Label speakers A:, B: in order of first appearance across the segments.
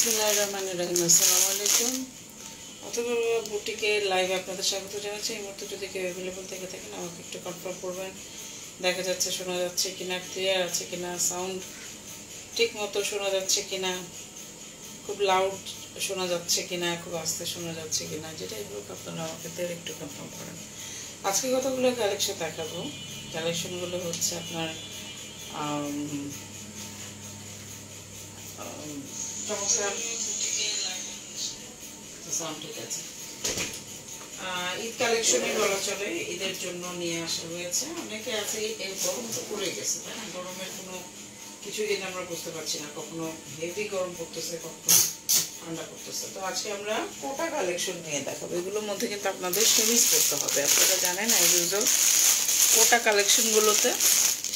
A: বিসমিল্লাহিররহমানিররহিম। আসসালামু আলাইকুম। অথবা বুটিকে লাইভে আপনাদের স্বাগত জানাচ্ছি। এই মুহূর্তে যদি কেউ অ্যাভেলেবল থেকে থাকেন আমাকে একটু কনফার্ম করবেন। দেখা যাচ্ছে, শোনা যাচ্ছে কিনা, ক্লিয়ার আছে কিনা, সাউন্ড ঠিক মতো শোনা যাচ্ছে কিনা, খুব লাউড শোনা যাচ্ছে কিনা, খুব আস্তে শোনা যাচ্ছে কিনা, যেটাই হোক আপনারা আমাকে একটু কনফার্ম করেন। আজকে কতগুলো কালেকশন দেখাবো। কালেকশনগুলো হচ্ছে আপনার ঠিক আছে, ঈদ কালেকশনই বলা চলে। ঈদের জন্য নিয়ে আসা হয়েছে। অনেকে আছে গরম তো পড়ে গেছে, তাই না? গরমের কোনো কিছুদিন আমরা বুঝতে পারছি না, কখনো হেভি গরম পড়তেছে, কখনো ঠান্ডা পড়তেছে। তো আজকে আমরা কোটা কালেকশন নিয়ে দেখাবো। এগুলোর মধ্যে কিন্তু আপনাদের সেমিজ পড়তে হবে। আপনারা জানেন ইউজুয়াল কোটা কালেকশনগুলোতে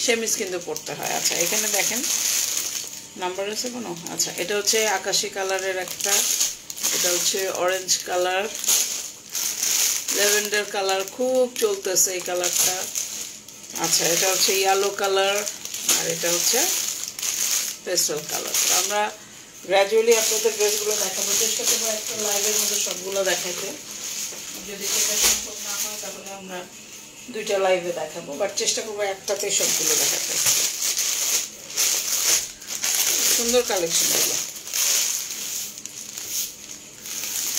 A: সেমিজ কিন্তু পড়তে হয়। আচ্ছা, এখানে দেখেন নাম্বার আছে কোনো? আচ্ছা, এটা হচ্ছে আকাশি কালারের একটা, এটা হচ্ছে অরেঞ্জ কালার, ল্যাভেন্ডার কালার খুব চলতেছে এই কালারটা। আচ্ছা, এটা হচ্ছে ইয়েলো কালার, আর এটা হচ্ছে পেস্টেল কালার। তো আমরা গ্র্যাজুয়ালি আপনাদের ড্রেসগুলো দেখাবো, চেষ্টা করবো একটা লাইভের মধ্যে সবগুলো দেখাইতে। যদি সেটা সম্ভব না হয় তাহলে আমরা দুইটা লাইভে দেখাবো, বাট চেষ্টা করবো একটাতে সবগুলো দেখাতে। সুন্দর কালেকশন এগুলো,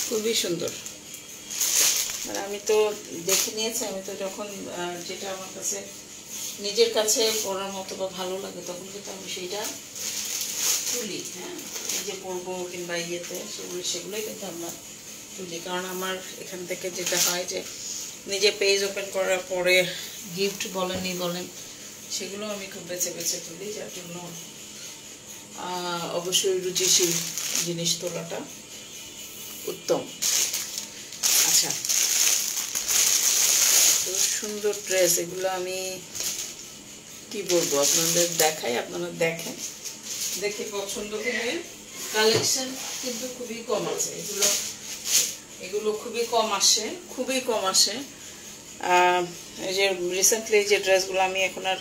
A: খুবই সুন্দর। মানে আমি তো দেখে নিয়েছি, আমি তো যখন যেটা আমার কাছে নিজের কাছে পড়ার মতো বা ভালো লাগে তখন কিন্তু আমি সেইটা তুলি। হ্যাঁ, নিজে পড়বো কিংবা ইয়েতে সেগুলোই কিন্তু আমরা তুলি। কারণ আমার এখান থেকে যেটা হয় যে নিজে পেজ ওপেন করার পরে গিফট বলেনই বলেন, সেগুলো আমি খুব বেছে বেছে তুলি, যার জন্য অবশ্যই রুচিশীল জিনিস তোলাটা উত্তম। আচ্ছা, এত সুন্দর ড্রেস, এগুলো আমি কি বলবো, আপনাদের দেখাই, আপনারা দেখেন, দেখে পছন্দ করলে। কালেকশন কিন্তু খুবই কম আছে, এগুলো খুবই কম আসে, খুবই কম আসে। এই যে রিসেন্টলি যে ড্রেসগুলো আমি এখন আর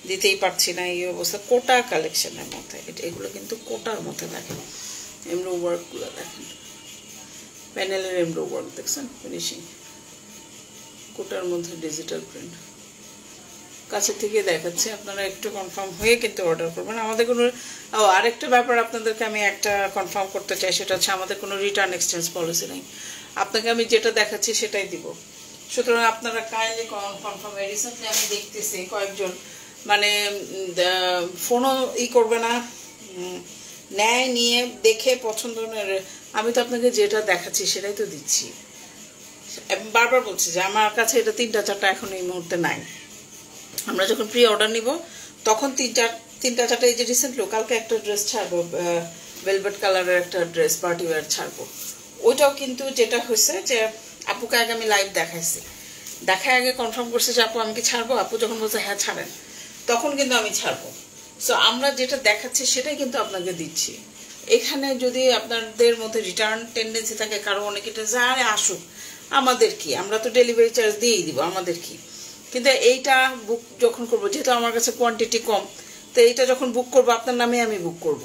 A: দিতেই পারছি না এই অবস্থা। কোটা কালেকশনের মধ্যে এগুলো কিন্তু কোটার মধ্যে দেখেন, এমব্রো ওয়ার্কগুলো দেখেন, প্যানেলের এমব্রো ওয়ার্ক দেখছেন, ফিনিশিং কোটার মধ্যে ডিজিটাল প্রিন্ট। কাছে থেকে দেখাচ্ছে, আপনারা একটু কনফার্ম হয়ে কিন্তু অর্ডার করবেন। আমাদের কোনো আরেকটা ব্যাপার আপনাদেরকে আমি একটা কনফার্ম করতে চাই, সেটা হচ্ছে আমাদের কোনো রিটার্ন এক্সচেঞ্জ পলিসি নেই। আপনাকে আমি যেটা দেখাচ্ছি সেটাই দিব, সুতরাং আপনারা কাইন্ডলি কনফার্ম। রিসেন্টলি আমি দেখতেছি কয়েকজন মানে ফোনও করবে না, নেয়, নিয়ে দেখে পছন্দ। আমি তো আপনাকে যেটা দেখাচ্ছি সেটাই তো দিচ্ছি। বারবার বলছি যে আমার কাছে এটা 3টা-4টা এখন এই মুহূর্তে নাই। আমরা যখন প্রি অর্ডার নিব তখন 3টা-4টা, এই যে রিসেন্টলি কালকে একটা ড্রেস ছাড়বো, ভেলভেট কালারের একটা ড্রেস পার্টি ওয়্যার ছাড়বো। ওইটাও কিন্তু যেটা হয়েছে যে আপুকে আগে আমি লাইভ দেখাইছি, দেখায় আগে কনফার্ম করছে যে আপু আমি কি ছাড়বো। আপু যখন বলছে হ্যাঁ ছাড়েন, তখন কিন্তু আমি ছাড়বো। সো আমরা যেটা দেখাচ্ছি সেটাই কিন্তু আপনাকে দিচ্ছি। এখানে যদি আপনাদের মধ্যে রিটার্ন টেন্ডেন্সি থাকে, কারো অনেকে যারে আসুক, আমাদের কি, আমরা তো ডেলিভারি চার্জ দিয়েই দিব, আমাদের কি। কিন্তু এইটা বুক যখন করবো, যেহেতু আমার কাছে কোয়ান্টিটি কম, তো এইটা যখন বুক করবো আপনার নামে আমি বুক করব,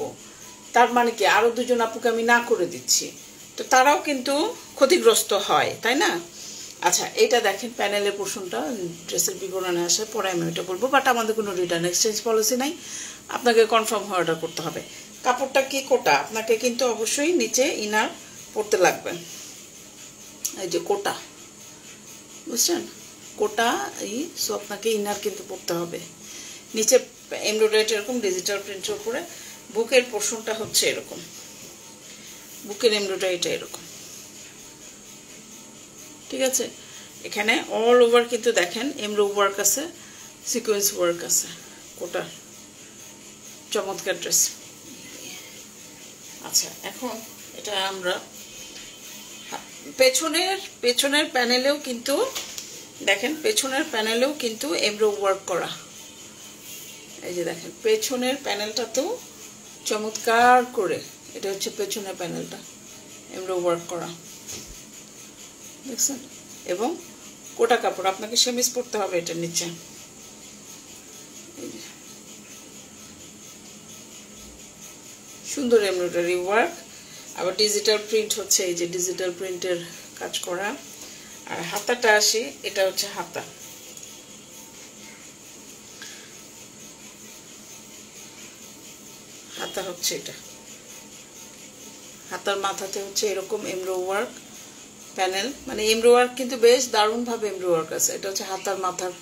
A: তার মানে কি আরো 2জন আপুকে আমি না করে দিচ্ছি, তো তারাও কিন্তু ক্ষতিগ্রস্ত হয়, তাই না? আচ্ছা, এটা দেখেন প্যানেলের পোর্শনটা, ড্রেসের বিবরণে আসে, পরে আমি ওইটা বলবো। বাট আমাদের কোনো রিটার্ন এক্সচেঞ্জ পলিসি নাই, আপনাকে কনফার্ম হয়ে অর্ডার করতে হবে। কাপড়টা কি কোটা, আপনাকে কিন্তু অবশ্যই নিচে ইনার পরতে লাগবে। এই যে কোটা, বুঝছেন, কোটা এই, সো আপনাকে ইনার কিন্তু পরতে হবে। নিচে এমব্রয়ডারি এরকম ডিজিটাল প্রিন্টের উপরে, বুকের পোর্শনটা হচ্ছে এরকম, বুকের এমব্রয়ডারিটা এরকম, ঠিক আছে? এখানে অল ওভার কিন্তু দেখেন এমব্রো ওয়ার্ক আছে, সিকোয়েন্স ওয়ার্ক আছে, কোটা চমৎকার ড্রেস। আচ্ছা, এখন এটা আমরা পেছনের প্যানেলেও কিন্তু দেখেন, পেছনের প্যানেলেও কিন্তু এমব্রো ওয়ার্ক করা। এই যে দেখেন পেছনের প্যানেলটা তো চমৎকার করে, এটা হচ্ছে পেছনের প্যানেলটা এমব্রো ওয়ার্ক করা, দেখছেন? এবং কোটা কাপড়, আপনাকে সেমিজ পরতে হবে এটার নিচে। সুন্দর এমব্রয়ডারি ওয়ার্ক, আবার ডিজিটাল প্রিন্ট হচ্ছে, এই যে ডিজিটাল প্রিন্টের কাজ করা। আর হাতাটা আসি, এটা হচ্ছে হাতা। হাতা হচ্ছে এটা, হাতার মাথাতে হচ্ছে এরকম এমব্রো ওয়ার্ক প্যানেল, মানে এমব্রো ওয়ার্ক কিন্তু বেশ দারুণভাবে এমব্রো ওয়ার্ক আছে। এটা হচ্ছে হাতার মাথার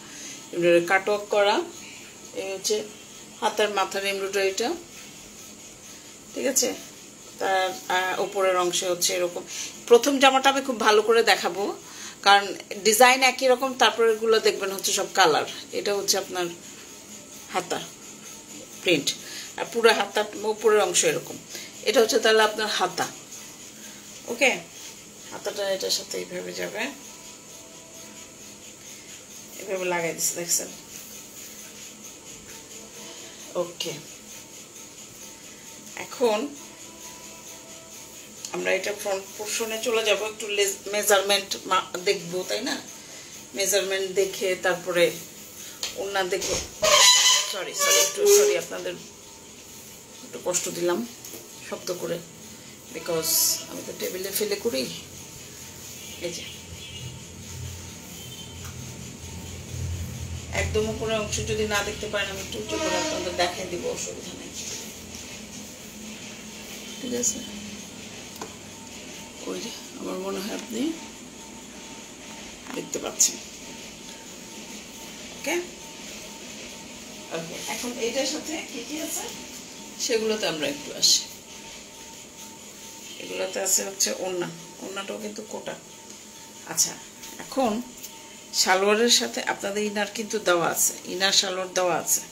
A: এমব্রয়ডারি কাটওয়ার্ক করা। এই হচ্ছে হাতার মাথার এমব্রয়ডারিটা, ঠিক আছে। তার উপরের অংশে হচ্ছে এরকম। প্রথম জামাটা আমি খুব ভালো করে দেখাবো, কারণ ডিজাইন একই রকম, তারপরে এগুলো দেখবেন হচ্ছে সব কালার। এটা হচ্ছে আপনার হাতা প্রিন্ট, আর পুরো হাতার উপরের অংশ এরকম। এটা হচ্ছে তাহলে আপনার হাতা। ওকে, হাতাটা এটার সাথে এইভাবে যাবে, এভাবে লাগাই দিচ্ছে, দেখছেন? ওকে, এখন আমরা এটা ফ্রন্ট পোর্শনে চলে যাব, একটু মেজারমেন্ট দেখবো, তাই না? মেজারমেন্ট দেখে তারপরে ওড়না দেখবো। সরি আপনাদের একটু কষ্ট দিলাম শব্দ করে, বিকজ আমি তো টেবিলে ফেলে করি। এই যে একদম উপরে অংশ যদি না দেখতে পারেন, আমি একটু উঁচু করে আপনাদের দেখাই দিব, অসুবিধা নেই, ঠিক আছে? ওই যে আমার মনে হয় আপনি দেখতে পাচ্ছেন। ওকে, ওকে, এখন এইটার সাথে কি কি আছে সেগুলোতে আমরা একটু আসি। এগুলোতে আছে হচ্ছে ওড়না, ওড়নাটাও কিন্তু কোটা। আচ্ছা, এখন সালোয়ারের সাথে আপনাদের ইনার কিন্তু দেওয়া আছে, ইনার সালোয়ার দেওয়া আছে,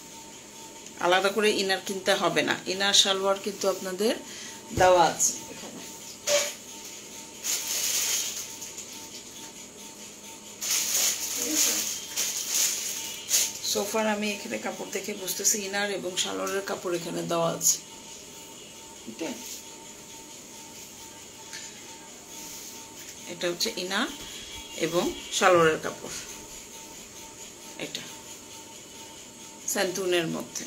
A: আলাদা করে ইনার কিনতে হবে না, ইনার সালোয়ার কিন্তু আপনাদের দেওয়া আছে এখানে। সোফার আমি এখানে কাপড় দেখে বুঝতেছি ইনার এবং সালোয়ারের কাপড় এখানে দেওয়া আছে। ওকে, এটা হচ্ছে ইনার এবং সালোয়ারের কাপড়, এটা স্যান্টুনের মধ্যে।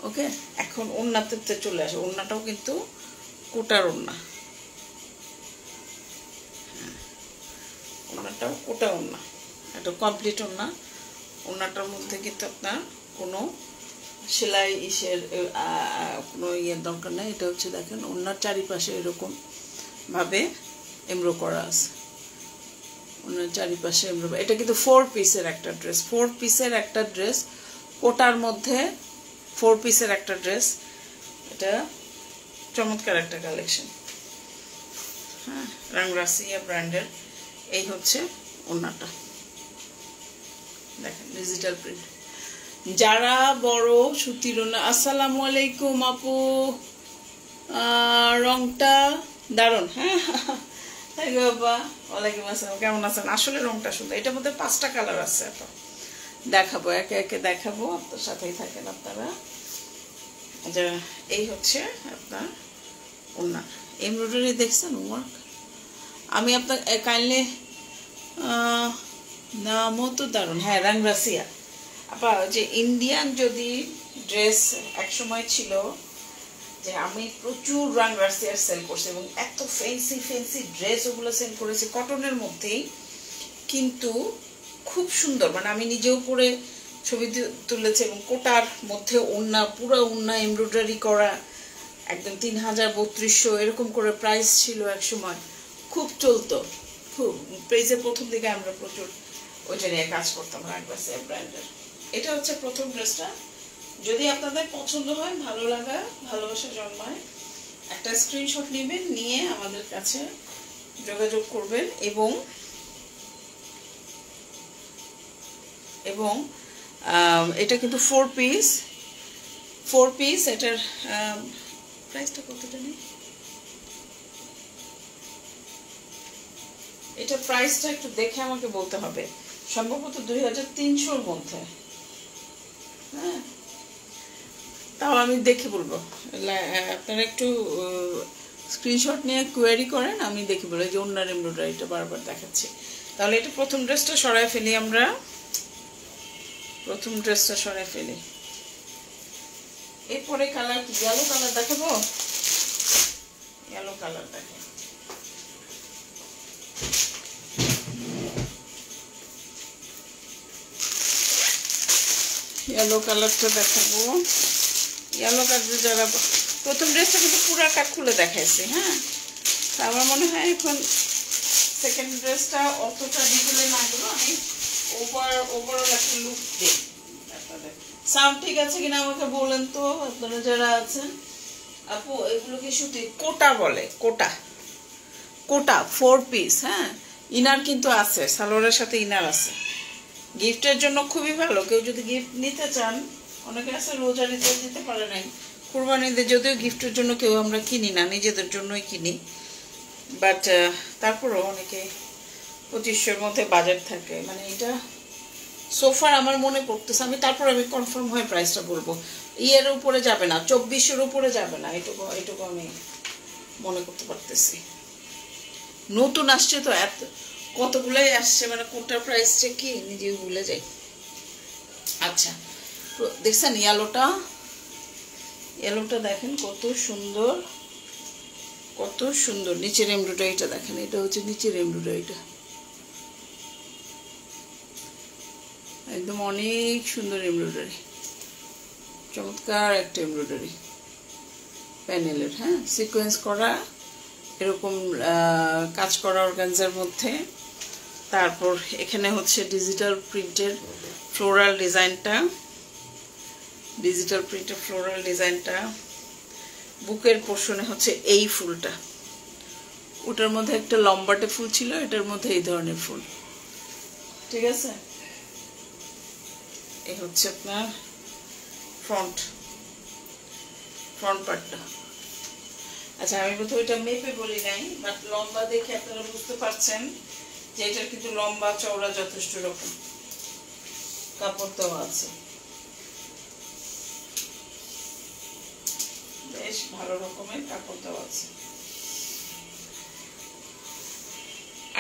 A: ওকে, এখন ওড়নাতে চলে আসে। ওড়নাটাও কিন্তু কোটার ওড়না, ওড়নাটাও কোটা ওড়না, এটা কমপ্লিট ওড়না। ওড়নাটার মধ্যে কিন্তু আপনার কোনো সেলাই কোনো ইয়ের দরকার নেই। এটা হচ্ছে দেখেন ওড়নার চারিপাশে এরকম ভাবে এমব্রো করা আছে, ওড়নার চারিপাশে এমব্রো। এটা কিন্তু 4 পিসের একটা ড্রেস, 4 পিসের একটা ড্রেস, কোটার মধ্যে 4 পিসের একটা ড্রেস। এটা চমৎকার একটা কালেকশন। হ্যাঁ, রাংরাসিয়া ব্র্যান্ডের। এই হচ্ছে ওড়নাটা, দেখেন ডিজিটাল প্রিন্ট। যারা বড় সুতির ওড়না, আসসালামু আলাইকুম আপু, রংটা দারুণ। হ্যাঁ বাবা, ওয়ালাইকুম আসসালাম, কেমন আছেন? আসলে রংটা সুন্দর। এটার মধ্যে 5টা কালার আছে, দেখাবো একে একে দেখাবো, আপনার সাথেই থাকেন আপনারা। আচ্ছা, এই হচ্ছে আপনার ওড়না। এমব্রয়ডারি দেখছেন ওয়ার্ক? আমি আপনার কাইন্ডলি নামও তো দারুণ। হ্যাঁ, রাংরাসিয়া আপা। যে ইন্ডিয়ান যদি ড্রেস একসময় ছিল যে আমি প্রচুর রাংরাসিয়ার সেল করছি এবং এত ফ্যান্সি ফ্যান্সি ড্রেস ওগুলো সেল করেছি কটনের মধ্যেই, কিন্তু খুব সুন্দর, মানে আমি নিজেও পরে ছবি তুলেছি। এবং কোটার মধ্যে ওড়না, পুরো ওড়না এমব্রয়ডারি করা, একদম 3000-3200 এরকম করে প্রাইস ছিল এক সময়, খুব চলতো। খুব প্রাইসের প্রথম দিকে আমরা প্রচুর ওইটা নিয়ে কাজ করতাম, রাংরাসিয়া ব্র্যান্ডের। এটা হচ্ছে প্রথম ড্রেসটা। যদি আপনাদের পছন্দ হয়, ভালো লাগা, ভালোবাসা জন্মায়, একটা স্ক্রিনশট নেবেন, নিয়ে আমাদের কাছে যোগাযোগ করবেন। এবং এটা কিন্তু 4 পিস। এটার প্রাইসটা কতটা নেই, এটা প্রাইসটা একটু দেখে আমাকে বলতে হবে, সম্ভবত 2300-র মধ্যে। হ্যাঁ, তাও আমি দেখে বলবো, আপনারা একটু স্ক্রিনশট নিয়ে কোয়ারি করেন, আমি দেখে বলবো। যে ওড়নার এমব্রয়ডারিটা বারবার দেখাচ্ছি। তাহলে এটা প্রথম ড্রেসটা সরাই ফেলি, আমরা প্রথম ড্রেসটা সরাই ফেলি। এরপরে কালার কি, ইয়েলো কালার দেখাবো? ইয়েলো কালার দেখেন, ইয়েলো কালারটা দেখাবো। ইয়েলো কালার যারা প্রথম ড্রেসটা কিন্তু পুরা কাট খুলে দেখাইছি, হ্যাঁ, তা আমার মনে হয় এখন সেকেন্ড ড্রেসটা অতটা ডিটেলে না গেলো, আমি ওভারঅল একটা লুক দিই আপনাদের। সাউন্ড ঠিক আছে কিনা আমাকে বলেন তো আপনারা যারা আছেন। আপু এগুলো কি সুতি কোটা বলে, কোটা, কোটা 4 পিস, হ্যাঁ, ইনার কিন্তু আছে, সালোয়ারের সাথে ইনার আছে। গিফটের জন্য খুবই ভালো, কেউ যদি গিফট নিতে চান, অনেকে আছে রোজারিতে দিতে পারে নাই, কুরবানিতে, যদিও গিফটের জন্য কেউ আমরা কিনি না, নিজেদের জন্যই কিনি, বাট তারপরও অনেকে 2500-এর মধ্যে বাজেট থাকে, মানে এটা সোফার আমার মনে পড়তেছে, আমি তারপর আমি কনফার্ম হয়ে প্রাইসটা বলবো। ইয়ের উপরে যাবে না, 2400-এর উপরে যাবে না, এটুকু আমি মনে করতে পারতেছি। নতুন আসছে তো, এত কতগুলাই আসছে, মানে কোনটার প্রাইসটা কি নিজেও ভুলে যাই। আচ্ছা দেখছেন ইয়েলোটা, ইয়েলোটা দেখেন কত সুন্দর, কত সুন্দর। নিচের এমব্রয়ডারিটা দেখেন, এটা হচ্ছে নিচের এমব্রয়ডারিটা, একদম অনেক সুন্দর এমব্রয়ডারি, চমৎকার একটা এমব্রয়ডারি প্যানেলের, হ্যাঁ, সিকোয়েন্স করা, এরকম কাজ করা অর্গানজার মধ্যে। তারপর এখানে হচ্ছে ডিজিটাল প্রিন্টের ফ্লোরাল ডিজাইনটা, ডিজিটাল প্রিন্টের ফ্লোরাল ডিজাইনটা। বুকের পোর্শনে হচ্ছে এই ফুলটা, ওটার মধ্যে একটা লম্বাটে ফুল ছিল, এটার মধ্যে এই ধরনের ফুল, ঠিক আছে। এই হচ্ছে আপনার ফ্রন্ট পার্টটা। আচ্ছা আমি প্রথমে এটা মেপে বলি নাই, বাট লম্বা দেখে আপনারা বুঝতে পারছেন যে এটার কিন্তু লম্বা চওড়া যথেষ্ট রকম কাপড় দেওয়া আছে, বেশ ভালো রকমের কাপড় দেওয়া আছে।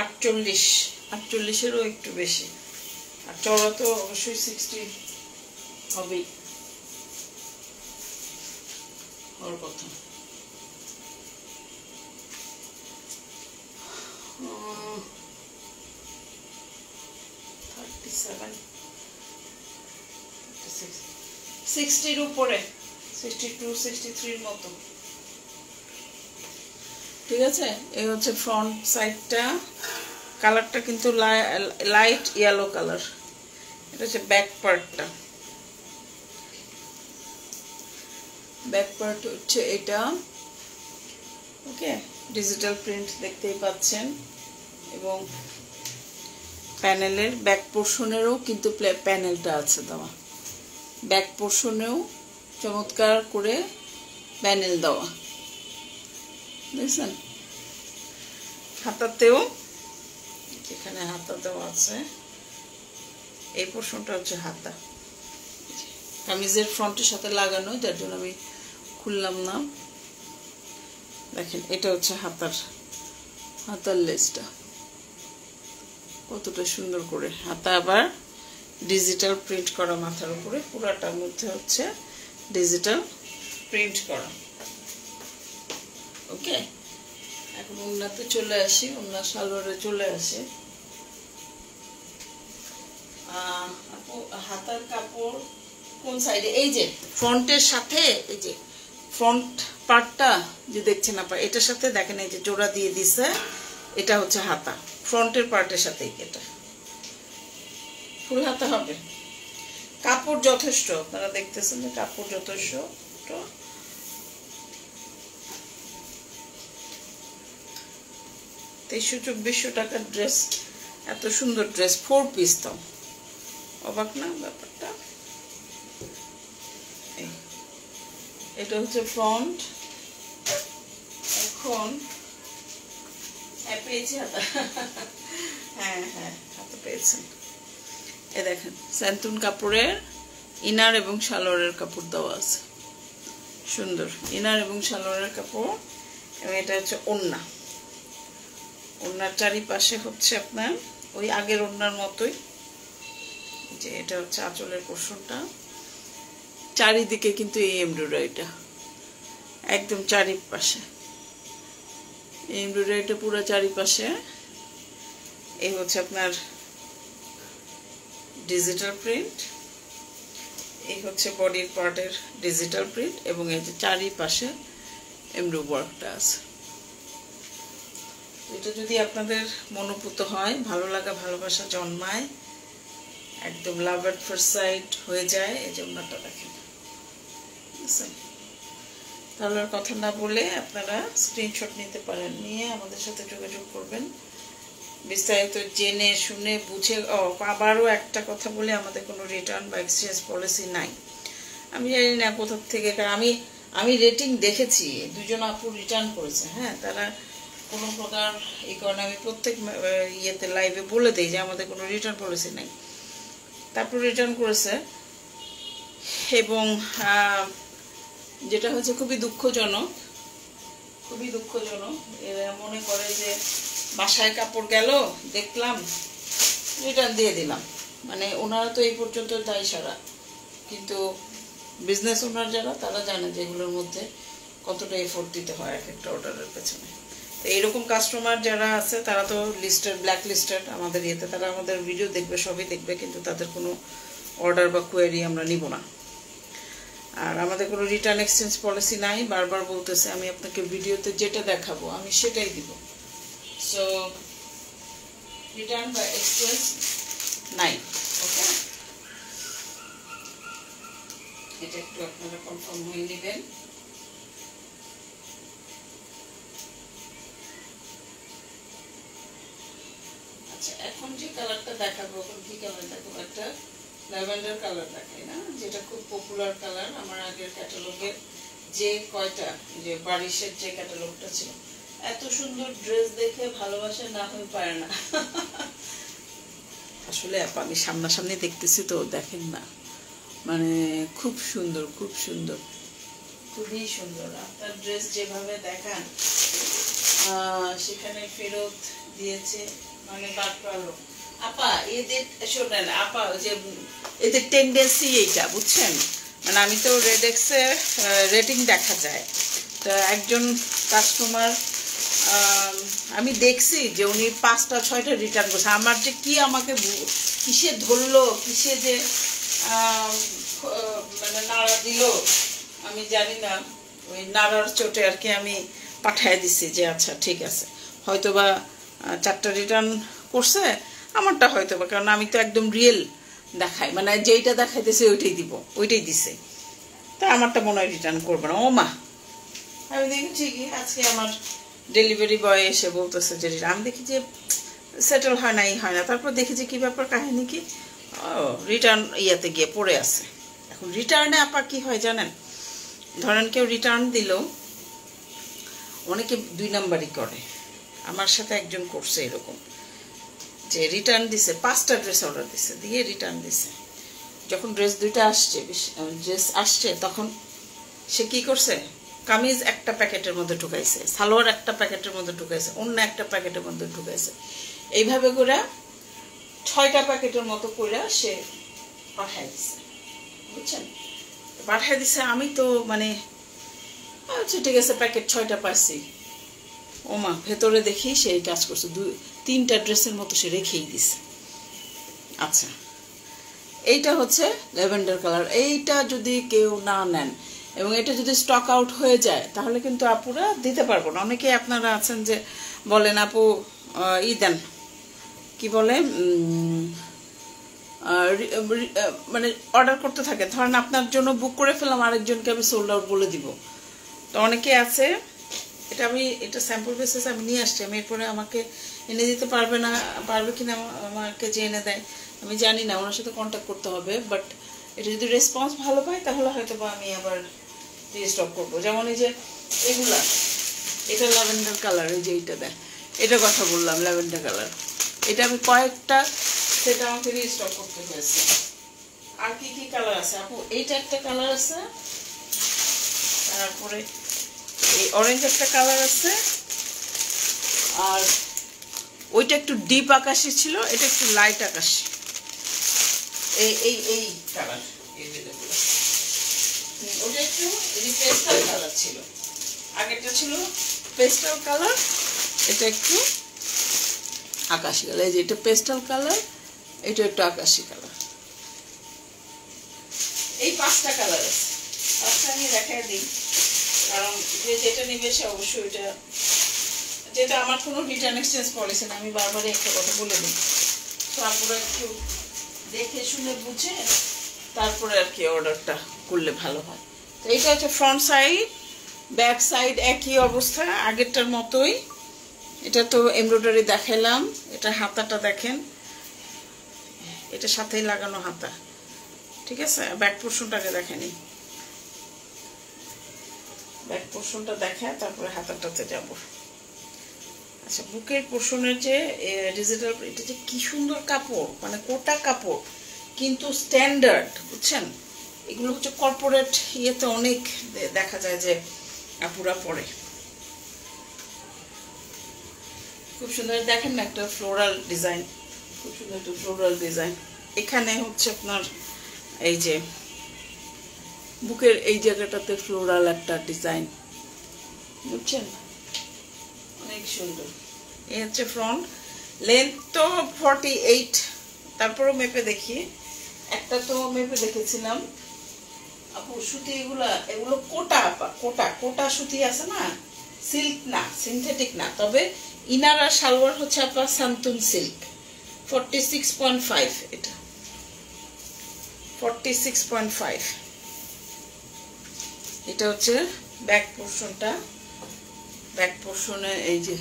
A: 48-এরও একটু বেশি, আর চওড়া তো অবশ্যই 60 হবেই হওয়ার কথা। সিক্সটির উপরে, 62-63-র মতো, ঠিক আছে। এই হচ্ছে ফ্রন্ট সাইডটা, কালারটা কিন্তু লাইট ইয়েলো কালার। এটা হচ্ছে ব্যাক পার্টটা, ব্যাক পার্ট হচ্ছে এটা, ওকে। ডিজিটাল প্রিন্ট দেখতেই পাচ্ছেন, এবং প্যানেলের ব্যাক পোর্শনেরও কিন্তু প্যানেলটা আছে দেওয়া, ব্যাক পোর্শনেও চমৎকার করে প্যানেল দেওয়া, দেখছেন। হাতাতেও এখানে হাতা দেওয়া আছে, এই পোর্শনটা হচ্ছে হাতা, কামিজের ফ্রন্টের সাথে লাগানো, যার জন্য আমি খুললাম না। দেখেন এটা হচ্ছে হাতার লেসটা, কতটা সুন্দর করে হাতা, আবার ডিজিটাল প্রিন্ট করা মাথার উপরে, পুরাটার মধ্যে হচ্ছে ডিজিটাল প্রিন্ট করা, ওকে। এখন ওড়নাতে চলে আসি, ওড়না সালোয়ারে চলে আসে। হাতার কাপড় কোন সাইডে, এই যে ফ্রন্টের সাথে, এই যে ফ্রন্ট পার্টটা যে দেখছেন আপনারা, এটার সাথে দেখেন এই যে জোড়া দিয়ে দিছে, এটা হচ্ছে হাতা, ফ্রন্টের পার্টের সাথে এটা ফুল হাতা হবে। কাপড় যথেষ্ট, আপনারা দেখতেছেন যে কাপড় যথেষ্ট। 2300-2400 টাকার ড্রেস, এত সুন্দর ড্রেস, 4 পিস, তো অবাক না ব্যাপারটা। এটা হচ্ছে ফ্রন্ট। এখন পেয়েছি হাতা, হ্যাঁ হাতা পেয়েছেন। এ দেখেন স্যান্টুন কাপড়ের ইনার এবং সালোয়ারের কাপড় দেওয়া আছে, সুন্দর ইনার এবং সালোয়ারের কাপড়। এবং এটা হচ্ছে ওড়না, ওড়নার চারিপাশে হচ্ছে আপনার ওই আগের ওড়নার মতোই, যে এটা হচ্ছে আঁচলের পোর্শনটা, চারিদিকে কিন্তু এই এমব্রয়ডারিটা একদম চারিপাশে, এমব্রয়ডারিটা পুরো চারিপাশে। এই হচ্ছে আপনার ডিজিটাল প্রিন্ট, এই হচ্ছে বডির পার্টের ডিজিটাল প্রিন্ট, এবং এই যে চারিপাশে এমব্রয়ডারি ওয়ার্কটা আছে। এটা যদি আপনাদের মনোপুত হয়, ভালো লাগা ভালোবাসা জন্মায়, একদম লাভ এট ফার্স্ট সাইট হয়ে যায়, এই যে ওনাটা দেখেন। তাহলে আর কথা না বলে আপনারা স্ক্রিনশট নিতে পারেন, নিয়ে আমাদের সাথে যোগাযোগ করবেন, বিস্তারিত জেনে শুনে বুঝে। আবারও একটা কথা বলে, আমাদের কোনো রিটার্ন বা এক্সচেঞ্জ পলিসি নাই। আমি জানি না কোথা থেকে, কারণ আমি রেটিং দেখেছি, দুজন আপু রিটার্ন করেছে। হ্যাঁ, তারা কোনো প্রকার এই কারণে আমি প্রত্যেক ইয়েতে লাইভে বলে দিই যে আমাদের কোনো রিটার্ন পলিসি নাই। তারপর রিটার্ন করেছে, এবং যেটা হচ্ছে খুবই দুঃখজনক, এরা মনে করে যে বাসায় কাপড় গেল, দেখলাম, রিটার্ন দিয়ে দিলাম। মানে ওনারা তো এই পর্যন্ত দায়ী সারা, কিন্তু বিজনেস ওনার যারা, তারা জানে যে এগুলোর মধ্যে কতটা এফোর্ট দিতে হয় এক একটা অর্ডারের পেছনে। তো এইরকম কাস্টমার যারা আছে, তারা তো লিস্টেড, ব্ল্যাক লিস্টেড আমাদের ইয়েতে, তারা আমাদের ভিডিও দেখবে, সবই দেখবে, কিন্তু তাদের কোনো অর্ডার বা কোয়েরি আমরা নিব না। আর আমাদের কোনো রিটার্ন এক্সচেঞ্জ পলিসি নাই, বারবার বলতেছে। আমি আপনাকে ভিডিওতে যেটা দেখাবো আমি সেটাই দিব। সো রিটার্ন বা এক্সচেঞ্জ নাই। ওকে, এটা একটু আপনারা কনফার্ম হয়ে নেবেন। আচ্ছা, এখন যে কালারটা দেখাবো, এখন কি কালার দেখাবো? একটা ল্যাভেন্ডার কালার দেখাই না, যেটা খুব পপুলার কালার। আমার আগের ক্যাটালগের যে কয়টা, যে বারিশের যে ক্যাটালগটা ছিল, এত সুন্দর ড্রেস দেখে ভালোবাসা না হয়ে পারে না। আসলে আমি সামনাসামনি দেখতেছি তো, দেখেন না, মানে খুব সুন্দর, খুবই সুন্দর। আপনার ড্রেস যেভাবে দেখান, সেখানে ফেরত দিয়েছে, মানে বাটপালো আপা। এদের শোনেন আপা, যে এদের টেন্ডেন্সি এইটা, বুঝছেন? মানে আমি তো রেডেক্সে রেটিং দেখা যায়, তো একজন কাস্টমার আমি দেখছি যে উনি 5টা 6টা রিটার্ন করছে। আমার যে কি, আমাকে কিসে ধরলো, কিসে যে মানে নাড়া দিল আমি জানি না, ওই নাড়ার চোটে আর কি আমি পাঠায় দিছি যে আচ্ছা ঠিক আছে, হয়তো বা 4টা রিটার্ন করছে, আমারটা হয়তো বা, কারণ আমি তো একদম রিয়েল দেখাই, মানে যেইটা দেখাইতেছে ওইটাই দিব, ওইটাই দিছে, তা আমারটা মনে হয় রিটার্ন করবে না। ও মা, আমি দেখি ঠিকই আজকে আমার ডেলিভারি বয় এসে বলতেছে যে আমি দেখি যে সেটেল হয় না, তারপর দেখি যে কি ব্যাপার, কাহিনী কি, রিটার্ন ইয়াতে গিয়ে পড়ে আছে। এখন রিটার্নে আপা কি হয় জানেন, ধরেন কেউ রিটার্ন দিল, অনেকে 2 নাম্বারই করে। আমার সাথে একজন করছে এরকম, যে রিটার্ন দিছে, 5টা ড্রেস অর্ডার দিছে, দিয়ে রিটার্ন দিছে। যখন ড্রেস 2টা আসছে, তখন সে কি করছে, কামিজ একটা প্যাকেটের মধ্যে ঢুকাইছে, সালোয়ার একটা প্যাকেটের মধ্যে ঢুকাইছে, অন্য একটা প্যাকেটের মধ্যে ঢুকাইছে, এইভাবে করে 6টা প্যাকেটের মতো করে সে পাঠাই দিছে, বুঝছেন? পাঠাই দিছে। আমি তো মানে আচ্ছা ঠিক আছে, প্যাকেট 6টা পাইছি, ও মা, ভেতরে দেখি সেই কাজ করছে, 3টা ড্রেসের মতো সে রেখেই দিছে। আচ্ছা, এইটা হচ্ছে ল্যাভেন্ডার কালার। এইটা যদি কেউ না নেন এবং এটা যদি স্টক আউট হয়ে যায়, তাহলে কিন্তু আপুরা দিতে পারবো না। অনেকেই আপনারা আছেন যে বলেন আপু দেন, কি বলে, মানে অর্ডার করতে থাকে, ধরেন আপনার জন্য বুক করে ফেললাম, আরেকজনকে আমি সোল্ড আউট বলে দিব। তো অনেকে আছে, এটা স্যাম্পল বেসিস আমি নিয়ে আসছি, আমি এরপরে আমাকে এনে দিতে পারবে কিনা আমাকে যে এনে দেয় আমি জানি না, ওনার সাথে কন্ট্যাক্ট করতে হবে। বাট এটা যদি রেসপন্স ভালো পাই, তাহলে হয়তো বা আমি আবার রিস্টক করবো। যেমন এই যে এগুলা, এটা ল্যাভেন্ডার কালার, এই যে এইটা দেয়, এটা কথা বললাম, ল্যাভেন্ডার কালার, এটা আমি কয়েকটা সেটা আমাকে রিস্টক করতে হয়েছে। আর কি কি কালার আছে আপু? এইটা একটা কালার আছে, তারপরে এই অরেঞ্জ একটা কালার আছে, আর ওইটা একটু ডিপ আকাশি ছিল, এটা একটু লাইট আকাশি, এই কালার, ওটা একটু পেস্টাল কালার ছিল, আগেরটা ছিল পেস্টাল কালার, এটা একটু আকাশি কালার, এই যে এটা পেস্টাল কালার, এটা একটু আকাশি কালার। এই 5টা কালার আছে, 5টা আমি দেখাই দিই, কারণ যেটা নিবে সে অবশ্যই এটা, যেটা আমার কোনো রিটার্ন এক্সচেঞ্জ পলিসি না, আমি বারবারই একটা কথা বলে দিই। তো আপনারা একটু দেখে শুনে বুঝে তারপরে আর কি অর্ডারটা করলে ভালো হয়। তো এটা হচ্ছে ফ্রন্ট সাইড, ব্যাক সাইড একই অবস্থা আগেরটার মতোই। এটা তো এমব্রয়ডারি দেখাইলাম। এটা হাতাটা দেখেন, এটা সাথেই লাগানো হাতা, ঠিক আছে। ব্যাক পোর্শনটাকে দেখেনি, ব্যাক পোর্শনটা দেখায় তারপরে হাতাটাতে যাব। আচ্ছা, বুকের পোর্শনের যে ডিজিটাল, এটা যে কি সুন্দর কাপড়, মানে কোটা কাপড় কিন্তু স্ট্যান্ডার্ড, বুঝছেন। এগুলো হচ্ছে কর্পোরেট ইয়েতে অনেক দেখা যায় যে আপুরা পরে, খুব সুন্দর। দেখেন না একটা ফ্লোরাল ডিজাইন, খুব সুন্দর একটা ফ্লোরাল ডিজাইন। এখানে হচ্ছে আপনার এই যে বুকের এই জায়গাটাতে ফ্লোরাল একটা ডিজাইন, বুঝছেন, অনেক সুন্দর। এই হচ্ছে ফ্রন্ট। লেন্থ তো 48, তারপরও মেপে দেখি। একটা তো মেপে দেখেছিলাম আপু, সুতি এগুলো কোটা, কোটা কোটা সুতি আছে না, সিল্ক না, সিনথেটিক না। তবে ইনার আর সালোয়ার হচ্ছে আপনার সান্তুন সিল্ক, 46.5, এটা 46.5। এটা হচ্ছে ব্যাক পোর্শনটা। ব্যাক পোর্শনে এই যে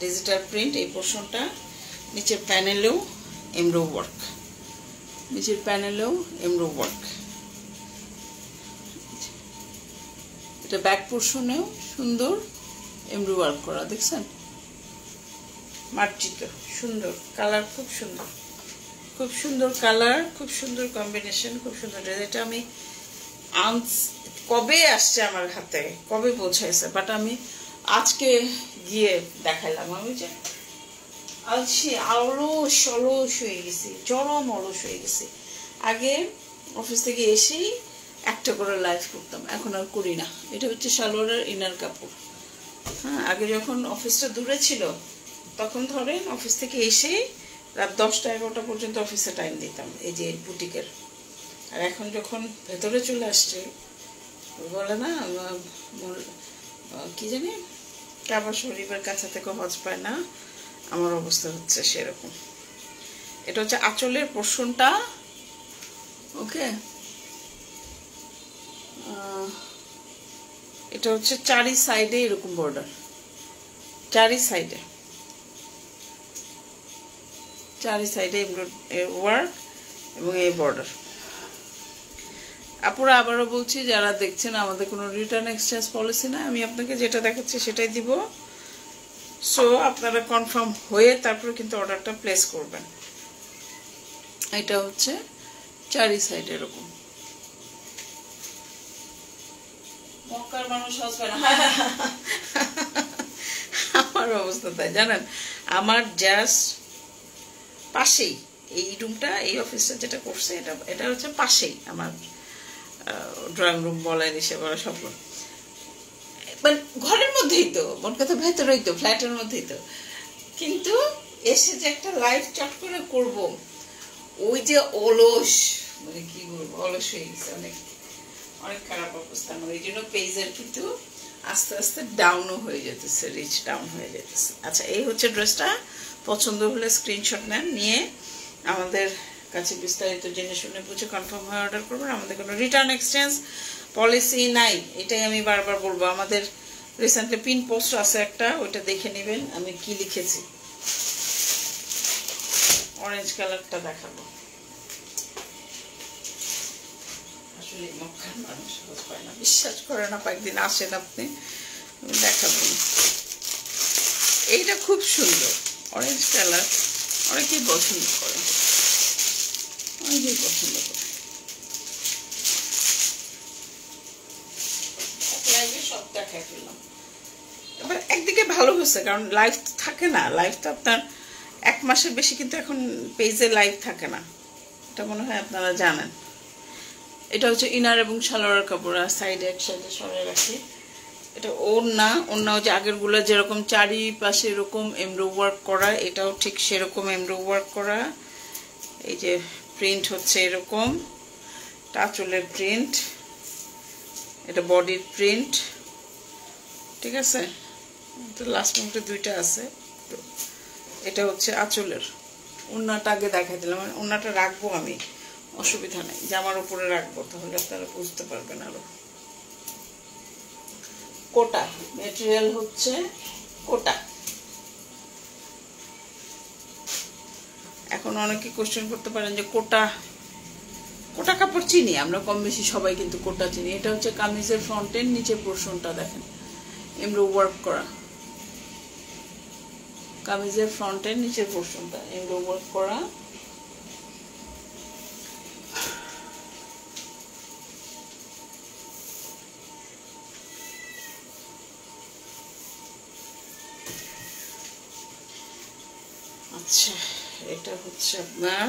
A: ডিজিটাল প্রিন্ট, এই পোর্শনটা। নিচের প্যানেলেও এমব্রো ওয়ার্ক, নিচের প্যানেলেও এমব্রো ওয়ার্ক। এটা ব্যাক পোর্শনেও সুন্দর এমব্রো ওয়ার্ক করা, দেখছেন, মার্জিত, সুন্দর কালার, খুব সুন্দর, খুব সুন্দর কালার, খুব সুন্দর কম্বিনেশন, খুব সুন্দর। এটা আমি কবে আসছে আমার হাতে, কবে পৌঁছাইছে, বাট আমি আজকে গিয়ে দেখাইলাম। আমি যে আলসি অলস হয়ে গেছি, চরম অলস হয়ে গেছি। আগে অফিস থেকে এসেই একটা করে লাইভ করতাম, এখন আর করি না। এটা হচ্ছে সালোয়ারের ইনার কাপড়। হ্যাঁ, আগে যখন অফিসটা দূরে ছিল তখন ধরেন অফিস থেকে এসেই রাত 10টা-11টা পর্যন্ত অফিসে টাইম দিতাম এই যে বুটিকের। আর এখন যখন ভেতরে চলে আসছে, বলে না কি জানি, কাবা শরীফের কাছে থেকে হজ পায় না, আমার অবস্থা হচ্ছে সেরকম। এটা হচ্ছে আঁচলের পোর্শনটা, ওকে। এটা হচ্ছে চারি সাইডে এরকম বর্ডার, চারি সাইডে ওয়ার্ক এবং এই বর্ডার। আপুরা আবারও বলছি, যারা দেখছেন, আমাদের কোনো রিটার্ন এক্সচেঞ্জ পলিসি না, আমি আপনাকে যেটা দেখাচ্ছি সেটাই দিব। সো আপনারা কনফার্ম হয়ে তারপরে কিন্তু অর্ডারটা প্লেস করবেন। এটা হচ্ছে চারি সাইড এরকম। মক্কার মানুষ হসবে না, আমার অবস্থা তাই, জানেন। আমার জাস্ট পাশেই এই রুমটা, এই অফিসটা যেটা করছে, এটা হচ্ছে পাশেই আমার ড্রয়িং রুম বলেন, এসে বলা সব মানে ঘরের মধ্যেই তো, মন কথা ভেতরেই তো, ফ্ল্যাটের মধ্যেই তো। কিন্তু এসে যে একটা লাইভ চট করে করব, ওই যে অলস, মানে কি বলবো, অলস হয়ে গেছে, অনেক অনেক খারাপ অবস্থা আমার। এই জন্য পেজের কিন্তু আস্তে আস্তে ডাউনও হয়ে যেতেছে, রিচ ডাউন হয়ে যেতেছে। আচ্ছা, এই হচ্ছে ড্রেসটা। পছন্দ হলে স্ক্রিনশট নেন, নিয়ে আমাদের কাছে বিস্তারিত জেনে শুনে বুঝে কনফার্ম হয়ে অর্ডার করবেন। আমাদের কোনো রিটার্ন এক্সচেঞ্জ পলিসি নাই, এটাই আমি বারবার বলবো। আমাদের রিসেন্টলি পিন পোস্ট আছে একটা, ওইটা দেখে নেবেন আমি কি লিখেছি। অরেঞ্জ কালারটা দেখাবো। আসলে মক্কার মানুষ খোঁজ পায় না, বিশ্বাস করে না, কয়েকদিন আসেন আপনি, দেখাবো। এইটা খুব সুন্দর অরেঞ্জ কালার, অনেকেই পছন্দ করে, অনেকেই পছন্দ করে। সব দেখাই ফেললাম। এবার একদিকে ভালো হয়েছে, কারণ লাইভ থাকে না, লাইভ তো আপনার 1 মাসের বেশি কিন্তু এখন পেজে লাইভ থাকে না, এটা মনে হয় আপনারা জানেন। এটা হচ্ছে ইনার এবং সালোয়ার কাপড়, আর সাইডে এক সাইডে সরে রাখি। এটা ওড়না, ওড়না যে আগেরগুলো যেরকম চারিপাশে এরকম এমব্রো ওয়ার্ক করা, এটাও ঠিক সেরকম এমব্রো ওয়ার্ক করা। এই যে প্রিন্ট হচ্ছে এরকম, আঁচলের প্রিন্ট, এটা বডির প্রিন্ট, ঠিক আছে। তো লাস্ট মোমেন্টে দুইটা আছে। এটা হচ্ছে আঁচলের। ওড়নাটা আগে দেখাই দিলাম, মানে ওড়নাটা রাখবো আমি, অসুবিধা নেই, জামার উপরে রাখবো, তাহলে আপনারা বুঝতে পারবেন আরো। কোটা ম্যাটেরিয়াল হচ্ছে কোটা। এখন অনেকে কোশ্চেন করতে পারেন যে কোটা, কোটা কাপড় চিনি আমরা কম বেশি সবাই, কিন্তু কোটা চিনি। এটা হচ্ছে কামিজের ফ্রন্টের নিচের পোর্শনটা দেখেন এমব্রো ওয়ার্ক করা, কামিজের ফ্রন্টের নিচের পোর্শনটা এমব্রো ওয়ার্ক করা। আচ্ছা, এটা হচ্ছে আপনার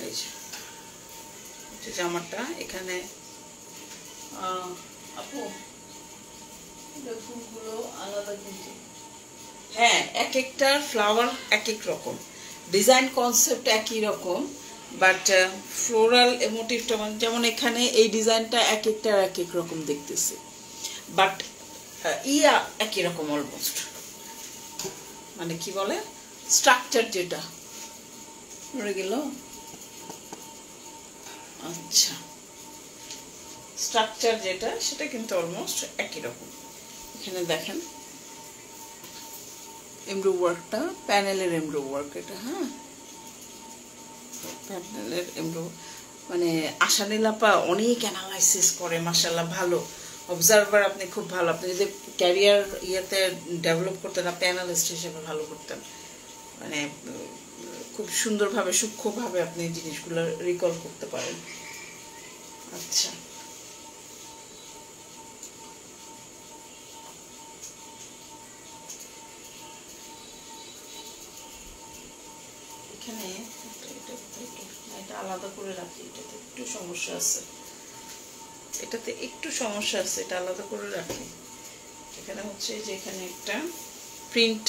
A: এই যে জামাটা, এখানে আপু ফুলগুলো আলাদা কিন্তু, হ্যাঁ এক একটা ফ্লাওয়ার এক এক রকম, ডিজাইন কনসেপ্ট একই রকম, বাট ফ্লোরাল মোটিভটা যেমন এখানে এই ডিজাইনটা এক একটা এক এক রকম দেখতেছে, বাট ইয়া একই রকম অলমোস্ট, মানে কি বলে স্ট্রাকচার যেটা পড়ে গেল। আচ্ছা, স্ট্রাকচার যেটা সেটা কিন্তু অলমোস্ট একই রকম। এখানে দেখেন এমব্রো ওয়ার্কটা, প্যানেলের এমব্রো ওয়ার্ক এটা, হ্যাঁ প্যানেলের এমব্রো, মানে আশানীলাপা অনেক অ্যানালাইসিস করে মাশাআল্লাহ, ভালো অবজারভার আপনি, খুব ভালো। আপনি যদি ক্যারিয়ার ইয়েতে ডেভেলপ করতেন, আপনি অ্যানালিস্ট হিসেবে ভালো করতেন, মানে খুব সুন্দরভাবে সূক্ষ্মভাবে আপনি জিনিসগুলো রিকল করতে পারেন। আচ্ছা, এখানে এটা আলাদা করে রাখি, এটাতে একটু সমস্যা আছে, এটাতে একটু সমস্যা আছে, এটা আলাদা করে রাখি। এখানে হচ্ছে যে এখানে একটা প্রিন্ট,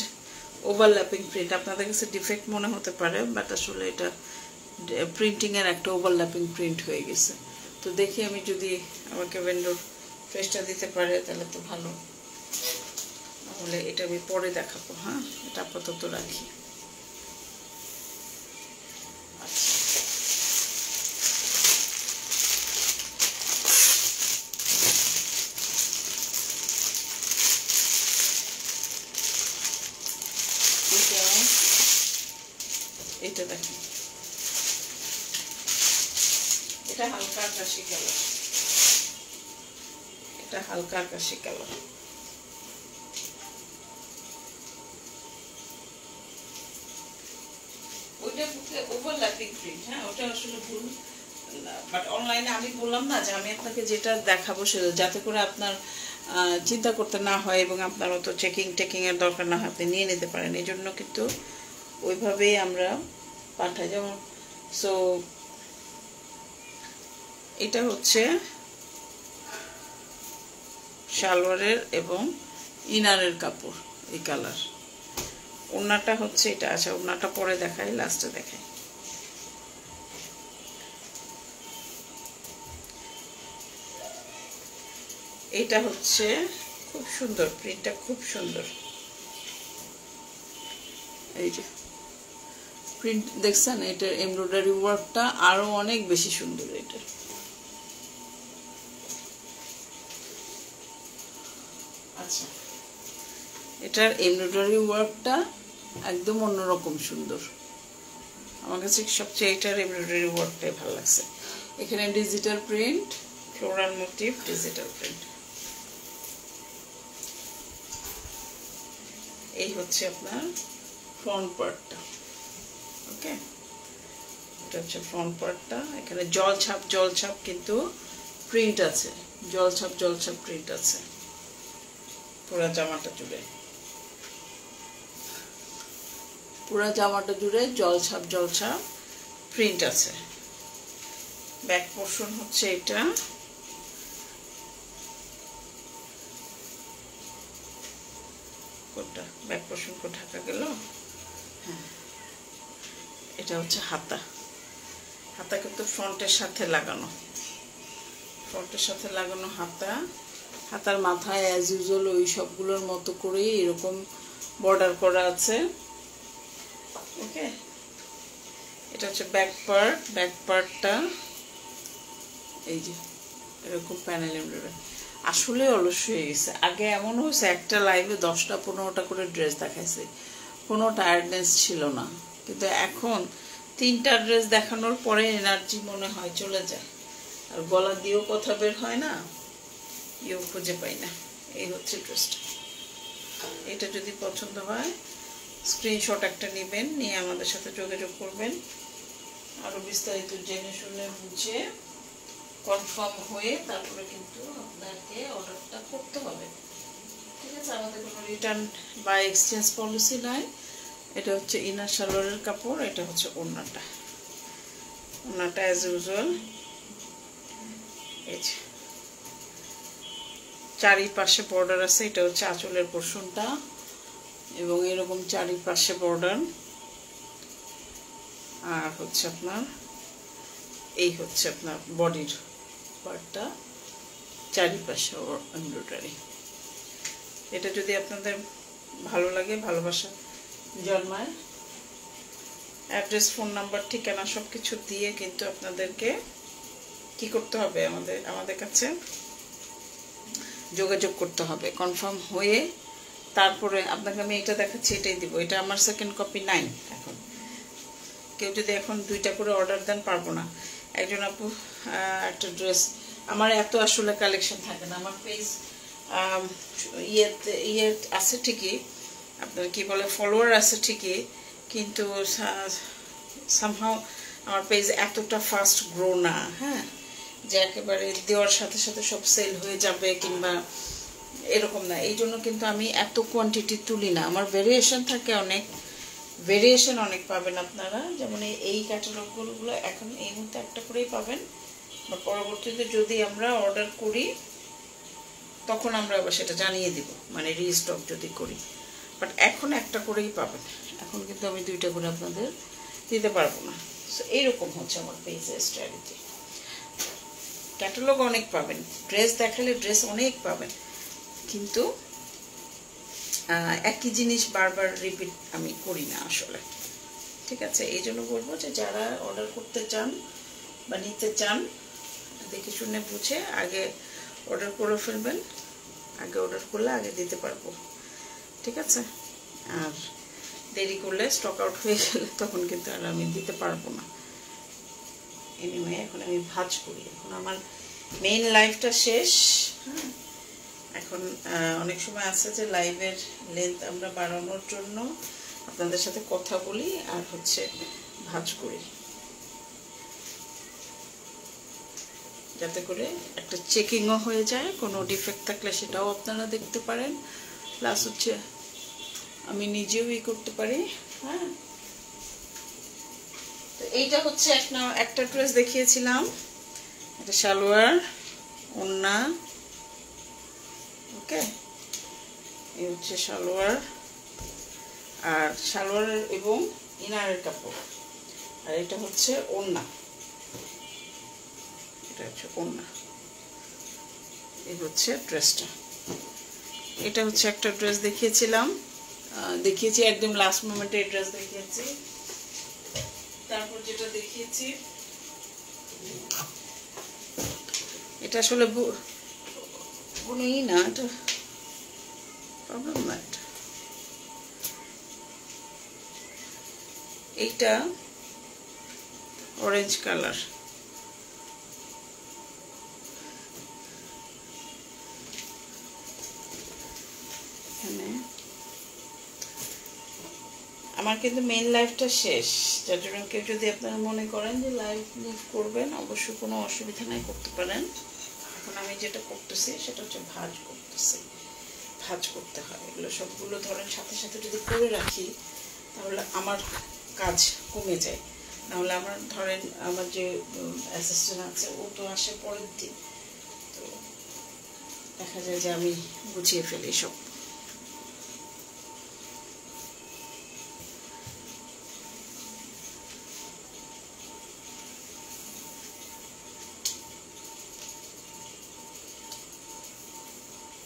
A: ওভারল্যাপিং প্রিন্ট, আপনাদের কাছে ডিফেক্ট মনে হতে পারে, বাট আসলে এটা প্রিন্টিং এর একটা ওভারল্যাপিং প্রিন্ট হয়ে গেছে। তো দেখি আমি যদি আমাকে ভেন্ডর ফ্রেশটা দিতে পারে তাহলে তো ভালো, তাহলে এটা আমি পরে দেখাবো। হ্যাঁ, এটা আপাতত রাখি। এটা দেখেন, এটা হালকা আকাশি কালার, এটা হালকা আকাশি কালার। ওইটা ওভারল্যাপিং প্রিন্ট, হ্যাঁ ওটা আসলে ভুল, বাট অনলাইনে আমি বললাম না যে আমি আপনাকে যেটা দেখাবো সেটা, যাতে করে আপনার চিন্তা করতে না হয় এবং আপনার অত টেকিং এর দরকার না হয়, আপনি নিয়ে নিতে পারেন। এই জন্য কিন্তু ওইভাবেই আমরা পাঠাই। যেমন সো এটা হচ্ছে সালোয়ারের এবং ইনারের কাপড়, এই কালার। ওড়নাটা হচ্ছে এটা, আচ্ছা ওড়নাটা পরে দেখাই, লাস্টে দেখাই। এটা হচ্ছে খুব সুন্দর, প্রিন্টটা খুব সুন্দর, এই যে প্রিন্ট দেখছেন, এটার এমব্রয়ডারি ওয়ার্কটা আরো অনেক বেশি সুন্দর। এটা আচ্ছা, এটার এমব্রয়ডারি ওয়ার্কটা একদম অন্যরকম সুন্দর, আমার কাছে সবচেয়ে এটার এমব্রয়ডারি ওয়ার্কটাই ভালো লাগছে। এখানে digital print, floral motif, digital print. এই হচ্ছে আপনার ফ্রন্ট পার্টটা, ওকে, এটা হচ্ছে ফ্রন্ট পার্টটা। এখানে জলছাপ কিন্তু প্রিন্ট আছে, জলছাপ প্রিন্ট আছে পুরা জামাটা জুড়ে, পুরা জামাটা জুড়ে জলছাপ প্রিন্ট আছে। ব্যাক পোর্শন হচ্ছে এটা, কোনটা ব্যাক পোর্শন কো ঢাকা গেল। হ্যাঁ, এটা হচ্ছে হাতা। হাতা কিন্তু ফ্রন্টের সাথে লাগানো, ফ্রন্টের সাথে লাগানো হাতা। হাতার মাথায় অ্যাজ ইউজুয়াল ওই সবগুলোর মতো করেই এরকম বর্ডার করা আছে। ওকে, এটা হচ্ছে ব্যাক পার্ট। ব্যাক পার্টটা এই যে এরকম প্যানেল এমব্রয়ডারি। আসলে অলস হয়ে গেছে। আগে এমন হয়েছে একটা লাইভে 10টা 15টা করে ড্রেস দেখাইছে, কোনো টায়ার্ডনেস ছিল না। কিন্তু এখন 3টা ড্রেস দেখানোর পরে এনার্জি মনে হয় চলে যায়, আর গলা দিয়েও কথা বের হয় না, ইউ খুঁজে পাই না। এই হচ্ছে ড্রেসটা। এটা যদি পছন্দ হয় স্ক্রিনশট একটা নেবেন, নিয়ে আমাদের সাথে যোগাযোগ করবেন। আরো বিস্তারিত জেনে শুনে বুঝে কনফার্ম হয়ে তারপরে কিন্তু আপনাকে অর্ডারটা করতে হবে। ঠিক আছে, আমাদের কোনো রিটার্ন বা এক্সচেঞ্জ পলিসি নাই। এটা হচ্ছে ইনার সালোয়ারের কাপড়, এটা হচ্ছে ওড়নাটা। ওড়নাটা অ্যাজ ইউজুয়াল এই যে চারিপাশে বর্ডার আছে। এটা হচ্ছে আঁচলের পোর্শনটা, এবং এরকম চারিপাশে বর্ডার। আর হচ্ছে আপনার এই হচ্ছে আপনার বডির পার্টটা, চারিপাশে এমব্রয়ডারি। এটা যদি আপনাদের ভালো লাগে, ভালোবাসা জন্মায়, অ্যাড্রেস, ফোন নাম্বার, ঠিকানা সব কিছু দিয়ে কিন্তু আপনাদেরকে কি করতে হবে, আমাদের কাছে যোগাযোগ করতে হবে। কনফার্ম হয়ে তারপরে আপনাকে আমি এটা দেখাচ্ছি, এটাই দিব। এটা আমার সেকেন্ড কপি নাই। এখন কেউ যদি এখন 2টা করে অর্ডার দেন পারবো না। একজন আপু একটা ড্রেস, আমার এত আসলে কালেকশন থাকে না। আমার পেজ ইয়ে আছে ঠিকই, আপনার কি বলে ফলোয়ার আছে ঠিকই, কিন্তু সামহাও আমার পেজ এতটা ফাস্ট গ্রো না। হ্যাঁ, যে একেবারে দেওয়ার সাথে সাথে সব সেল হয়ে যাবে কিংবা এরকম না। এই জন্য কিন্তু আমি এত কোয়ান্টিটি তুলি না। আমার ভেরিয়েশন থাকে অনেক, ভেরিয়েশন অনেক পাবেন আপনারা। যেমন এই ক্যাটালগুলো এখন এই মুহূর্তে একটা করেই পাবেন, বা পরবর্তীতে যদি আমরা অর্ডার করি তখন আমরা আবার সেটা জানিয়ে দিব, মানে রিস্টক যদি করি। বাট এখন একটা করেই পাবেন। এখন কিন্তু আমি 2টা করে আপনাদের দিতে পারবো না। সো এইরকম হচ্ছে আমার পেজের স্ট্র্যাটেজি। ক্যাটালগ অনেক পাবেন, ড্রেস দেখালে ড্রেস অনেক পাবেন, কিন্তু একই জিনিস বারবার রিপিট আমি করি না আসলে। ঠিক আছে, এই জন্য বলবো যে যারা অর্ডার করতে চান বা নিতে চান, দেখে শুনে বুঝে আগে অর্ডার করে ফেলবেন। আগে অর্ডার করলে আগে দিতে পারবো। ঠিক আছে, আর দেরি করলে স্টক আউট হয়ে গেলে তখন কিন্তু আর আমি দিতে পারবো না। এনিওয়ে, এখন আমি ভাঁজ করি। এখন আমার মেইন লাইভটা শেষ। হ্যাঁ, এখন অনেক সময় আছে যে লাইভের লেন্থ আমরা বাড়ানোর জন্য আপনাদের সাথে কথা বলি আর হচ্ছে ভাঁজ করি, যাতে করে একটা চেকিংও হয়ে যায়। কোনো ডিফেক্ট থাকলে সেটাও আপনারা দেখতে পারেন, প্লাস হচ্ছে আমি নিজেও করতে পারি। হ্যাঁ, তো এইটা হচ্ছে একটা ড্রেস দেখিয়েছিলাম, এটা সালোয়ার, ওড়না। ওকে, এই হচ্ছে সালোয়ার, আর সালোয়ারের এবং ইনারের কাপড়। আর এটা হচ্ছে ওড়না, এটা হচ্ছে ওড়না। এই হচ্ছে ড্রেসটা। এটা হচ্ছে একটা ড্রেস দেখিয়েছি একদম লাস্ট মোমেন্টে এই ড্রেস দেখিয়েছি। তারপর যেটা দেখিয়েছি এটা আসলে বুনেই না, এটা প্রবলেম না। এইটা অরেঞ্জ কালার, এখানে আমার কিন্তু মেইন লাইভটা শেষ, যার জন্য কেউ যদি আপনারা মনে করেন যে লাইভ করবেন, অবশ্যই কোনো অসুবিধা নাই, করতে পারেন। এখন আমি যেটা করতেছি সেটা হচ্ছে ভাঁজ করতেছি। ভাঁজ করতে হয় এগুলো সবগুলো, ধরেন সাথে সাথে যদি করে রাখি তাহলে আমার কাজ কমে যায়। নাহলে আমার ধরেন আমার যে অ্যাসিস্ট্যান্ট আছে ও তো আসে পরের দিন, তো দেখা যায় যে আমি গুছিয়ে ফেলি সব।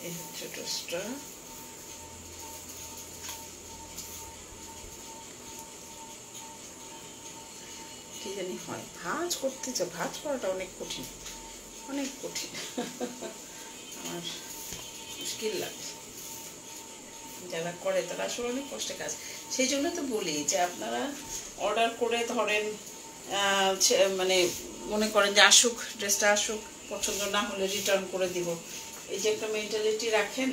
A: এই হচ্ছে টোস্টটা। কি জানি হয়, ভাঁজ করতে চাই, ভাঁজ করাটা অনেক কঠিন, অনেক কঠিন। আমার মুশকিল লাগে, যারা করে তারা আসলে অনেক কষ্টের কাজ। সেই জন্য তো বলি যে আপনারা অর্ডার করে ধরেন মানে মনে করেন যে আসুক, ড্রেসটা আসুক, পছন্দ না হলে রিটার্ন করে দিব, এই যে একটা মেন্টালিটি রাখেন,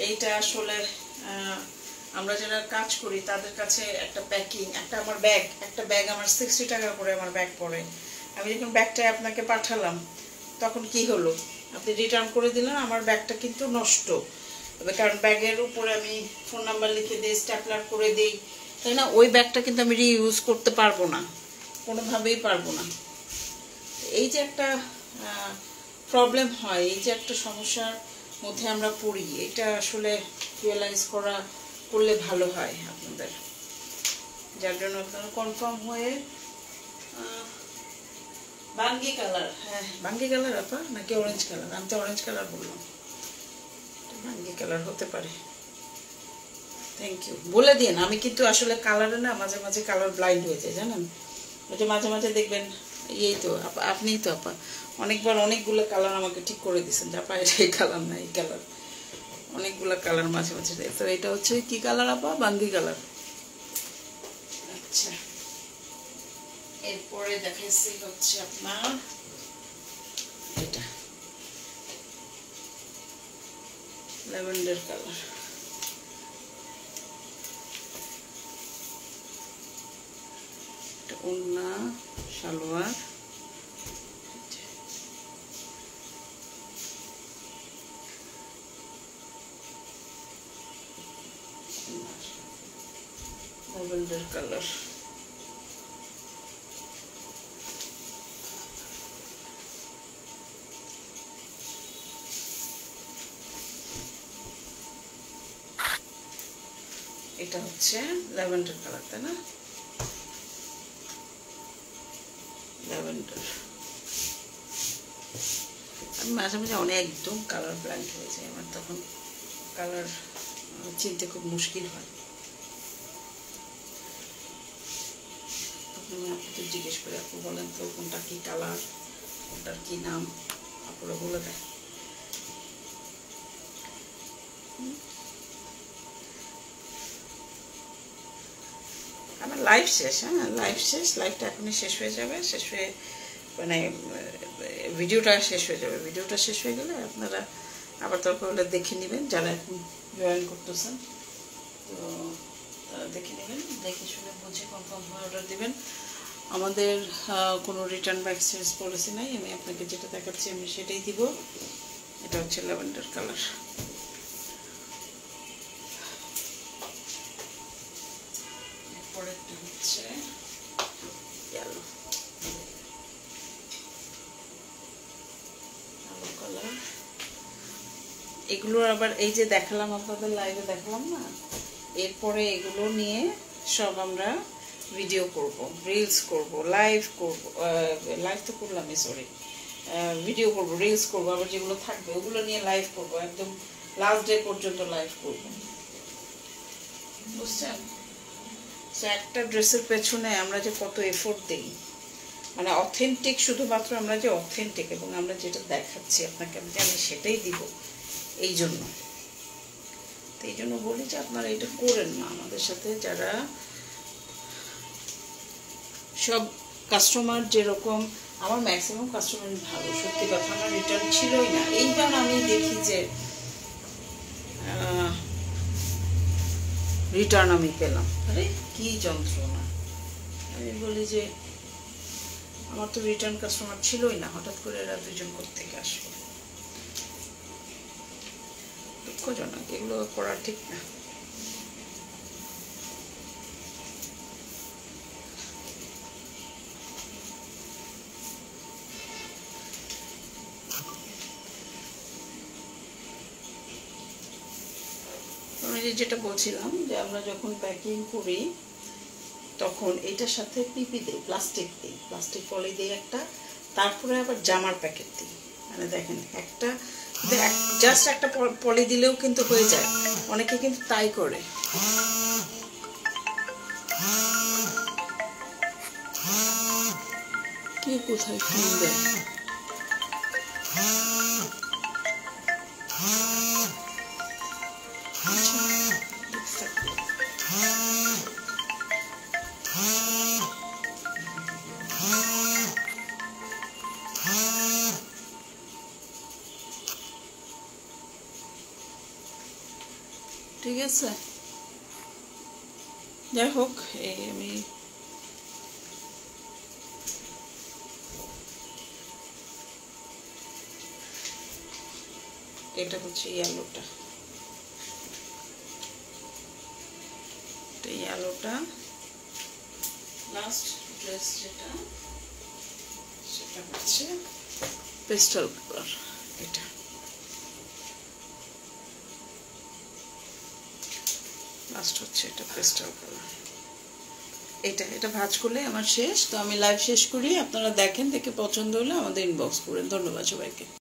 A: এইটা আসলে আমরা যারা কাজ করি তাদের কাছে একটা প্যাকিং, একটা আমার ব্যাগ, একটা ব্যাগ আমার 60 টাকা করে আমার ব্যাগ পড়ে। আমি যখন ব্যাগটা আপনাকে পাঠালাম তখন কি হলো, আপনি রিটার্ন করে দিলেন, আমার ব্যাগটা কিন্তু নষ্ট, কারণ ব্যাগের উপরে আমি ফোন নাম্বার লিখে দিই, স্ট্যাপলার করে দিই, তাই না? ওই ব্যাগটা কিন্তু আমি রিইউজ করতে পারবো না, কোনোভাবেই পারবো না। এই যে একটা প্রবলেম হয়, এই যে একটা সমস্যার মধ্যে আমরা পড়ি, এটা আসলে রিয়েলাইজ করলে ভালো হয় আপনাদের, যার জন্য আপনারা কনফার্ম হয়ে বাঙ্গি কালার, হ্যাঁ বাঙ্গি কালার আপা নাকি অরেঞ্জ কালার, আমি তো অরেঞ্জ কালার বললাম, বাঙ্গি কালার হতে পারে। থ্যাংক ইউ, বলে দিন। আমি কিন্তু আসলে কালারে না মাঝে মাঝে কালার ব্লাইন্ড হয়ে যায়, জানেন? ওই যে মাঝে মাঝে দেখবেন, এই তো আপনিই তো আপা অনেকবার অনেকগুলো কালার আমাকে ঠিক করে দিচ্ছেন যে আপা এটা এই কালার না এই কালার, অনেকগুলো কালার মাঝে মাঝে। তো এটা হচ্ছে কি কালার আপা? বাঙ্গি কালার। আচ্ছা, এরপরে দেখাচ্ছি হচ্ছে আপনার এটা ল্যাভেন্ডার কালার। এটা ওড়না, সালোয়ার, ল্যাভেন্ডার কালার। এটা হচ্ছে ল্যাভেন্ডার কালার, তাই না? ল্যাভেন্ডার। আমি মাঝে মাঝে অনেক একদম কালার ব্ল্যাঙ্ক হয়ে যায় আমার, তখন কালার চিনতে খুব মুশকিল হয়। তখন আমি আপনাকে জিজ্ঞেস করি, আপু বলেন তো কোনটা কি কালার, কোনটার কি নাম, আপুরা বলে দেয়। আমার লাইভ শেষ, হ্যাঁ লাইভ শেষ, লাইভটা এখনই শেষ হয়ে যাবে, শেষ হয়ে মানে ভিডিওটা শেষ হয়ে যাবে। ভিডিওটা শেষ হয়ে গেলে আপনারা আবার দরকার হলে দেখে নেবেন, যারা এখন জয়েন করতেছেন তো তারা দেখে নেবেন, দেখে শুনে বুঝে কনফার্ম হয়ে অর্ডার দেবেন। আমাদের কোনো রিটার্ন বা এক্সচেঞ্জ পলিসি নাই, আমি আপনাকে যেটা দেখাচ্ছি আমি সেটাই দিব। এটা হচ্ছে ল্যাভেন্ডার কালার। পরেরটা হচ্ছে ইয়েলো, কালো কালার। এগুলোর আবার এই যে দেখালাম আপনাদের লাইভে দেখালাম না, এরপরে এগুলো নিয়ে সব আমরা ভিডিও করব, রিলস করব, লাইভ করব, লাইভ তো করলামই সরি, ভিডিও করব, রিলস করব, আবার যেগুলো থাকবে ওগুলো নিয়ে লাইভ করব, একদম লাস্ট ডে পর্যন্ত লাইভ করব, বুঝছেন? তো একটা ড্রেসের পেছনে আমরা যে কত এফোর্ট দিই, মানে অথেন্টিক, শুধুমাত্র আমরা যে অথেন্টিক এবং আমরা যেটা দেখাচ্ছি আপনাকে আমি সেটাই দিব। এই জন্য বলি যে আপনারা এটা করেন না আমাদের সাথে, যারা সব কাস্টমার যেরকম, আমার ম্যাক্সিমাম কাস্টমারই ভালো, সত্যি কথা, আমার রিটার্ন ছিলই না। এইবার আমি দেখি যে রিটার্ন আমি পেলাম, আরে কি যন্ত্রণা। আমি বলি যে আমার তো রিটার্ন কাস্টমার ছিলই না, হঠাৎ করে এরা দুজন কোত্থেকে আসলো, দুঃখজনক, এগুলো করা ঠিক না। আমি যেটা বলছিলাম যে আমরা যখন প্যাকিং করি তখন এটার সাথে পিপি দিই, প্লাস্টিক পলি দিই একটা, তারপরে আবার জামার প্যাকেট দিই। মানে দেখেন একটা জাস্ট একটা পলি দিলেও কিন্তু হয়ে যায়, অনেকে কিন্তু তাই করে। কে কোথায় ফোন দেয়? ঠিক আছে, যাই হোক, এই আমি এটা হচ্ছে ইয়েলোটা, ইয়েলোটা লাস্ট ড্রেস যেটা সেটা হচ্ছে পেস্টাল কালার। এটা লাস্ট হচ্ছে এটা পেস্টাল কালার। এটা ভাঁজ করলে আমার শেষ। তো আমি লাইভ শেষ করি, আপনারা দেখেন, দেখে পছন্দ হলে আমাদের ইনবক্স করেন। ধন্যবাদ সবাইকে।